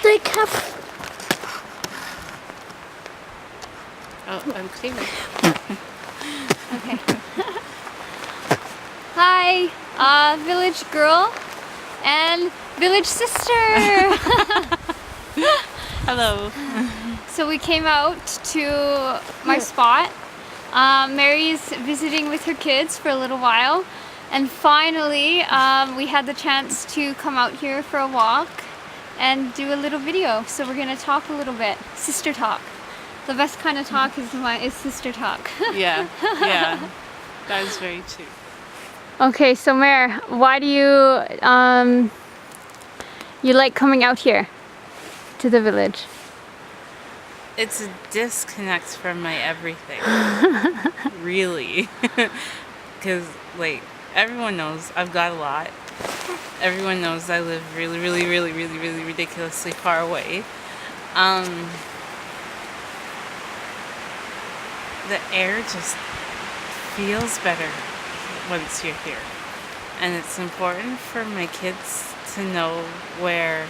they kept. Oh, I'm cleaning. Okay. Hi, village girl and village sister. Hello. So we came out to my spot. Mary's visiting with her kids for a little while, and finally we had the chance to come out here for a walk and do a little video. So we're gonna talk a little bit, sister talk. The best kind of talk is sister talk. Yeah, that is very true. Okay, so Mare, why do you you like coming out here to the village? It's a disconnect from my everything. Really. Because, like, everyone knows I've got a lot. Everyone knows I live really, really, really, really, really ridiculously far away. The air just feels better once you're here. And it's important for my kids to know where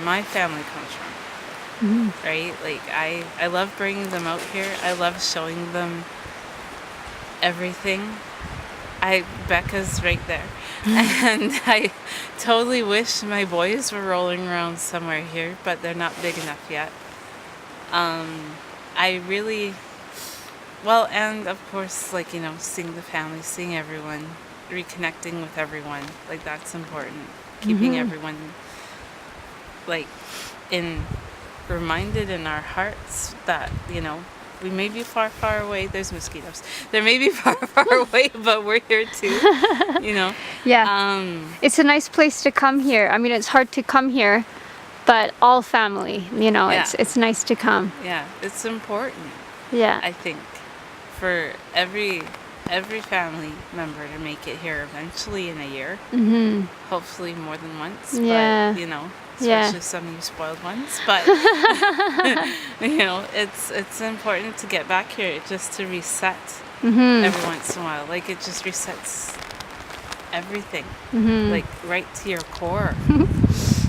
my family comes from. Right? Like I love bringing them out here. I love showing them everything. Becca's right there. And I totally wish my boys were rolling around somewhere here, but they're not big enough yet. I really, well, and of course, like, you know, seeing the family, seeing everyone, reconnecting with everyone, like, that's important. Keeping everyone, like, reminded in our hearts that, you know, we may be far, far away. There's mosquitoes. They may be far, far away, but we're here too, you know? Yeah. It's a nice place to come here. I mean, it's hard to come here, but all family, you know, Yeah. it's nice to come. Yeah, it's important, Yeah. I think, for every family member to make it here eventually in a year. Hopefully more than once, Yeah. but, you know, Yeah. especially some of you spoiled ones. But, you know, it's important to get back here just to reset every once in a while. Like, it just resets everything, like, right to your core.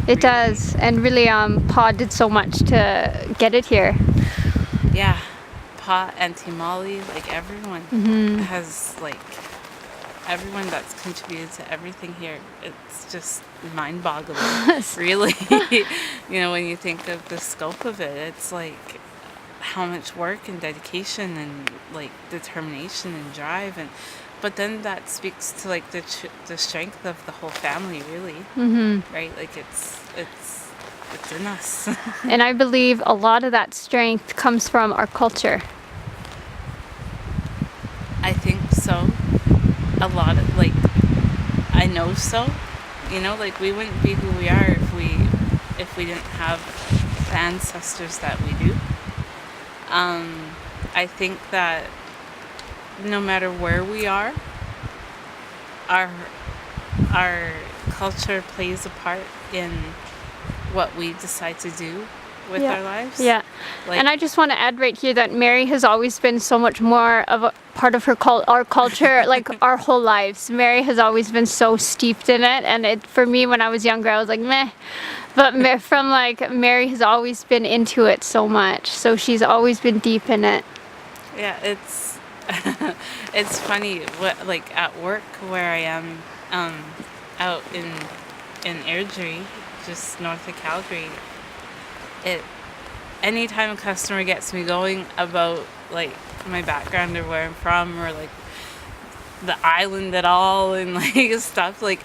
It does, and really, Pa did so much to get it here. Yeah, Pa, Auntie Molly, like, everyone has, like, everyone that's contributed to everything here. It's just mind-boggling, really. You know, when you think of the scope of it, it's like how much work and dedication and, like, determination and drive, and but then that speaks to, like, the strength of the whole family, really. Right? Like, it's in us. And I believe a lot of that strength comes from our culture. I think so. A lot of, like, I know so. You know, like, we wouldn't be who we are if we didn't have the ancestors that we do. I think that no matter where we are, our culture plays a part in what we decide to do with our lives. Yeah. Like, And I just want to add right here that Mary has always been so much more of a part of our culture, like our whole lives. Mary has always been so steeped in it, and for me, when I was younger, I was like, meh. But Mary has always been into it so much, so she's always been deep in it. yeah, it's it's funny, like, at work where I am, out in Airdrie, just north of Calgary. Anytime a customer gets me going about, like, my background or where I'm from, or, like, the island at all, and, like, stuff, like,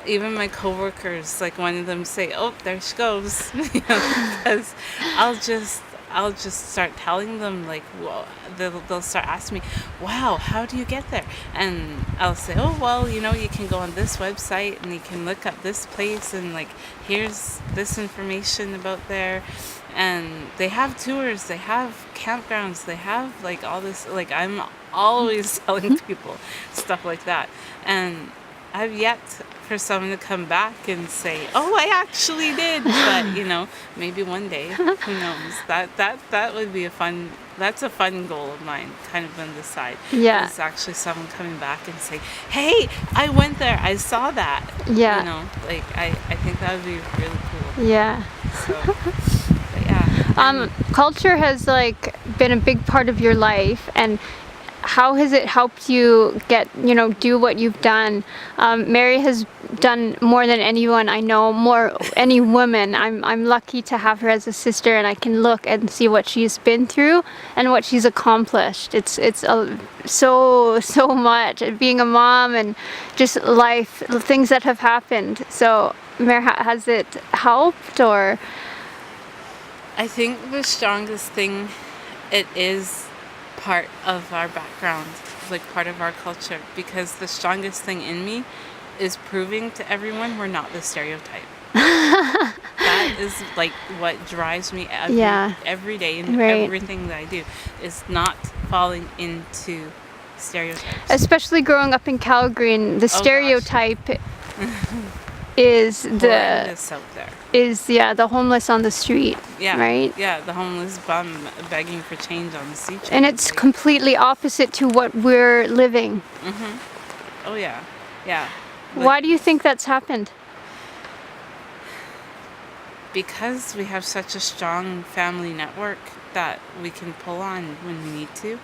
even my coworkers, like, one of them say, "Oh, there she goes," you know, because I'll just start telling them, like, well, they'll start asking me, "Wow, how do you get there?" And I'll say, "Oh, well, you know, you can go on this website and you can look up this place, and, like, here's this information about there." And they have tours, they have campgrounds, they have, like, all this, like, I'm always telling people stuff like that. And I've yet for someone to come back and say, "Oh, I actually did." But, you know, maybe one day, who knows? That would be that's a fun goal of mine, kind of on the side. Yeah. It's actually someone coming back and saying, "Hey, I went there, I saw that." Yeah. You know, like, I think that would be really cool. Yeah. So, but yeah. Culture has like been a big part of your life, and how has it helped you get, do what you've done? Mary has done more than anyone I know, more any woman. I'm lucky to have her as a sister, and I can look and see what she's been through and what she's accomplished. It's so much. Being a mom and just life, things that have happened. So, Mary, has it helped or? I think the strongest thing, it is part of our background, like part of our culture, because the strongest thing in me is proving to everyone we're not the stereotype. That is like what drives me every day in everything that I do, is not falling into stereotypes. Especially growing up in Calgary, and the stereotype is the homeless on the street, right? Yeah, the homeless bum begging for change on the street. And it's completely opposite to what we're living. Oh yeah, yeah. Why do you think that's happened? Because we have such a strong family network that we can pull on when we need to.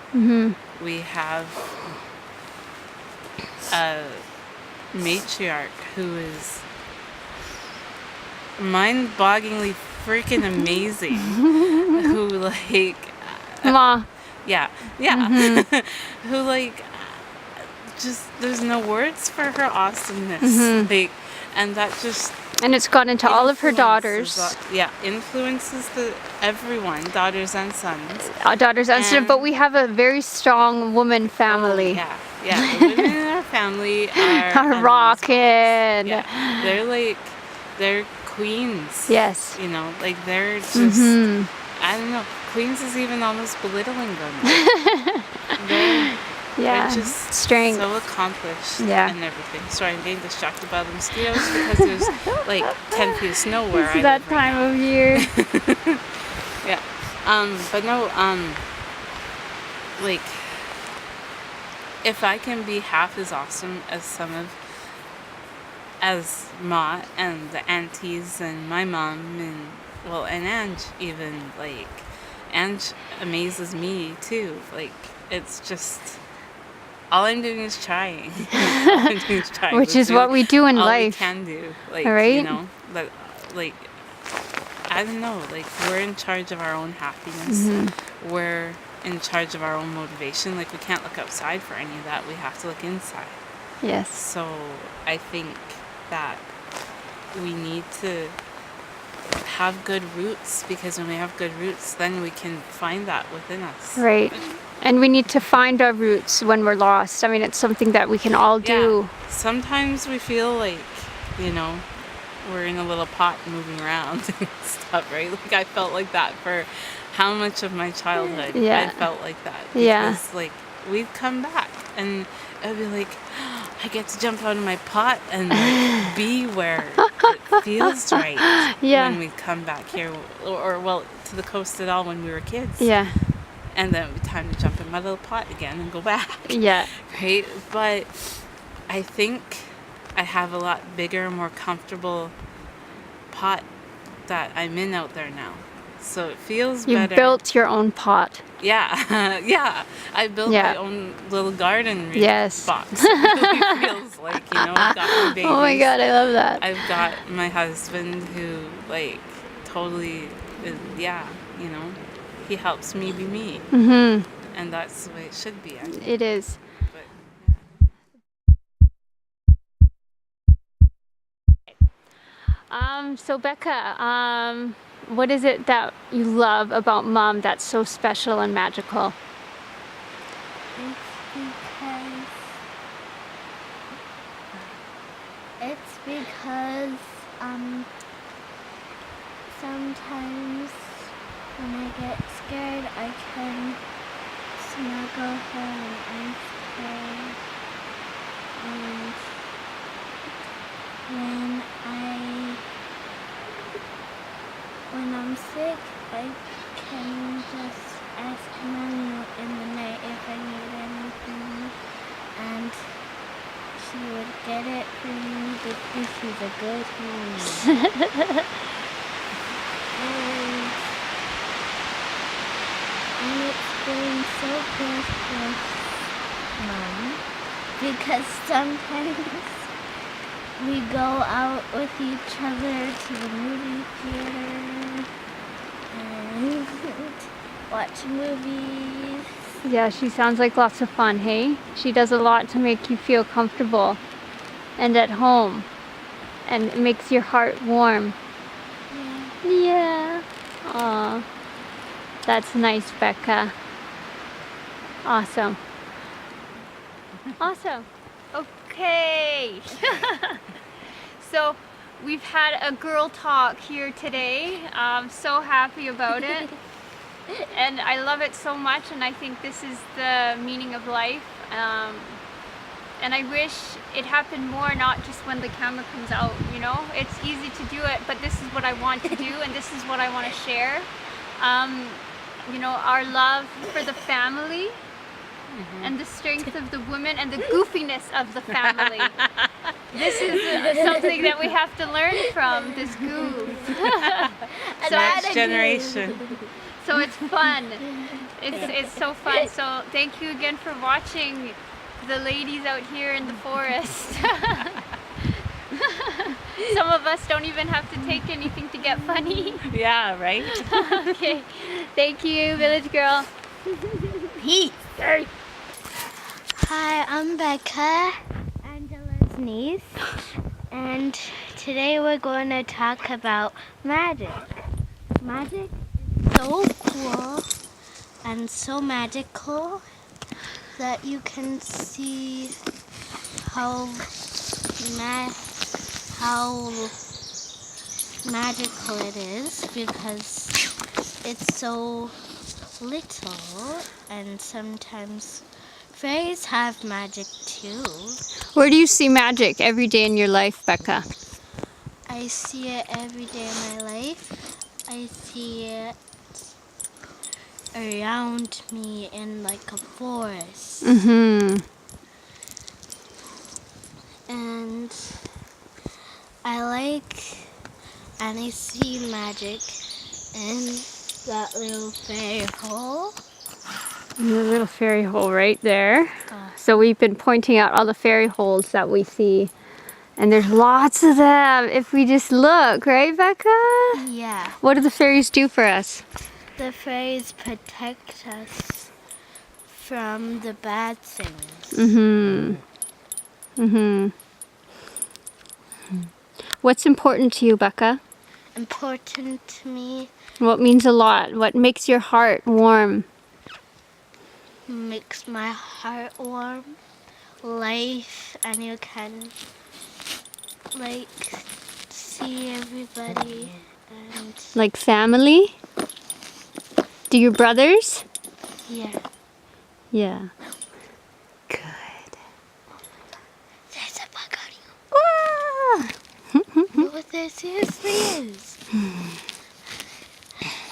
We have a matriarch who is mind-bogglingly freaking amazing. Who like Ma. Yeah. Who like just, there's no words for her awesomeness. Like, and that just, and it's got into all of her daughters. Influences everyone, daughters and sons. Daughters and sons, but we have a very strong woman family. The women in our family are rockin'. Yeah, they're queens. Yes. Like they're just, I don't know, queens is even almost belittling them. They're just strength. so accomplished and everything. Sorry, I'm getting distracted by the mosquitoes because there's like 10 feet of snow where I live that time of year. Yeah. But no, like, if I can be half as awesome as Ma and the aunties and my mom and Ange even, like, Ange amazes me too. Like, it's just, all I'm doing is trying. Which is what we do in all life. We can do. Like, right? Like, I don't know, like, we're in charge of our own happiness. We're in charge of our own motivation. Like, we can't look outside for any of that. We have to look inside. Yes. So I think that we need to have good roots, because when we have good roots, then we can find that within us. Right. And we need to find our roots when we're lost. I mean, it's something that we can all do. Sometimes we feel like, we're in a little pot moving around and stuff, right? Like, I felt like that for how much of my childhood. I felt like that. Because, like, we'd come back and I'd be like, I get to jump out of my pot and like, be where it feels right when we come back here, or to the coast at all when we were kids. Yeah. And then it was time to jump in my little pot again and go back. Yeah. Right? But I think I have a lot bigger, more comfortable pot that I'm in out there now. So it feels better. You built your own pot. Yeah. Yeah. I built my own little garden box. It really feels like, I've got my babies. Oh my God, I love that. I've got my husband who, like, totally, he helps me be me. And that's the way it should be, I think. It is. So Becca, what is it that you love about Mom that's so special and magical? It's because sometimes when I get scared, I can snuggle her and ice her. And when I'm sick, I can just ask Mommy in the night if I need anything, and she would get it for me because she's a good mom. because sometimes we go out with each other to the movie theater and watch movies. Yeah, she sounds like lots of fun, hey? She does a lot to make you feel comfortable and at home, and it makes your heart warm. Yeah. Yeah. Aw. That's nice, Becca. Awesome. Awesome. Okay. So we've had a girl talk here today. I'm so happy about it. And I love it so much, and I think this is the meaning of life. And I wish it happened more, not just when the camera comes out, you know? It's easy to do it, but this is what I want to do, and this is what I want to share. You know, our love for the family, and the strength of the women, and the goofiness of the family. This is something that we have to learn from, this goof. So Next generation. So it's fun. It's so fun. So thank you again for watching the ladies out here in the forest. Some of us don't even have to take anything to get funny. Yeah, right? Okay. Thank you, village girl. Peace. Hi, I'm Becca, Angela's niece, and today we're going to talk about magic. Magic is so cool and so magical that you can see how magical it is because it's so little, and sometimes fairies have magic too. Where do you see magic every day in your life, Becca? I see it every day in my life. I see it around me in like a forest. Mm-hmm. And I see magic in that little fairy hole. The little fairy hole right there. Uh, So we've been pointing out all the fairy holes that we see. And there's lots of them if we just look, right, Becca? Yeah. What do the fairies do for us? The fairies protect us from the bad things. Mm-hmm. Mm-hmm. What's important to you, Becca? Important to me, What means a lot? What makes your heart warm? makes my heart warm. Life, and you can like see everybody and Like family? Do your brothers? yeah. Yeah. Good. There's a bug on you. Ah! No, there seriously is.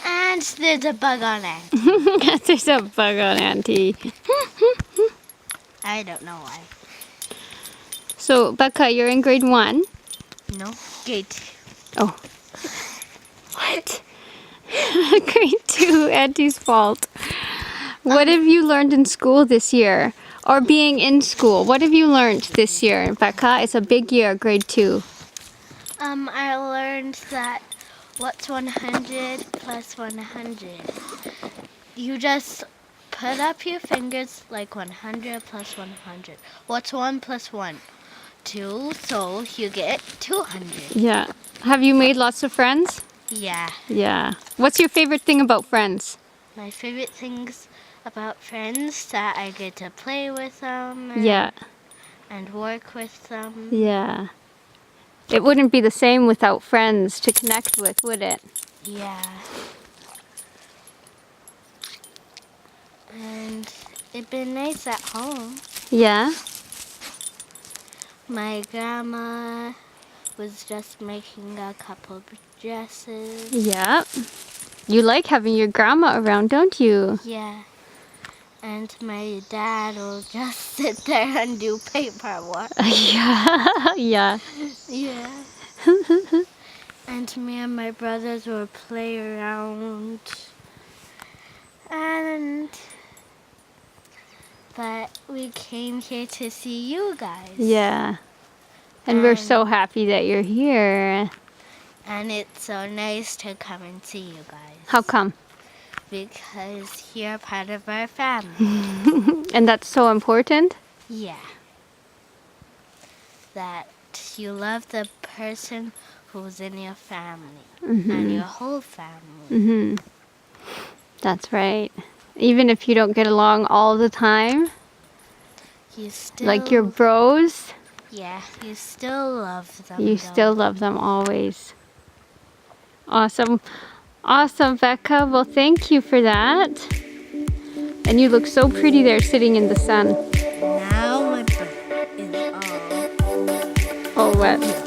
And there's a bug on it. There's a bug on Auntie. I don't know why. So, Becca, you're in grade 1. No, gate. Oh. What? Grade 2, Auntie's fault. What have you learned in school this year? Or being in school? What have you learned this year, Becca? It's a big year, grade 2. I learned that what's 100 plus 100? You just put up your fingers like 100 plus 100. What's 1 plus 1? 2, so you get 200. Yeah. Have you made lots of friends? Yeah. Yeah. What's your favorite thing about friends? My favorite things about friends that I get to play with them and, Yeah. and work with them. Yeah. It wouldn't be the same without friends to connect with, would it? Yeah. And it'd been nice at home. Yeah. My grandma was just making a couple of dresses. Yeah. You like having your grandma around, don't you? Yeah. And my dad will just sit there and do paperwork. Yeah. Yeah. Yeah. And me and my brothers will play around. And but we came here to see you guys. Yeah. And we're so happy that you're here. And it's so nice to come and see you guys. How come? Because you're part of our family. And that's so important? Yeah. That you love the person who's in your family and your whole family. That's right. Even if you don't get along all the time, You still, like your bros, yeah, you still love them. you though. still love them always. Awesome. Awesome, Becca. Well, thank you for that. And you look so pretty there sitting in the sun. Now my butt is all All wet.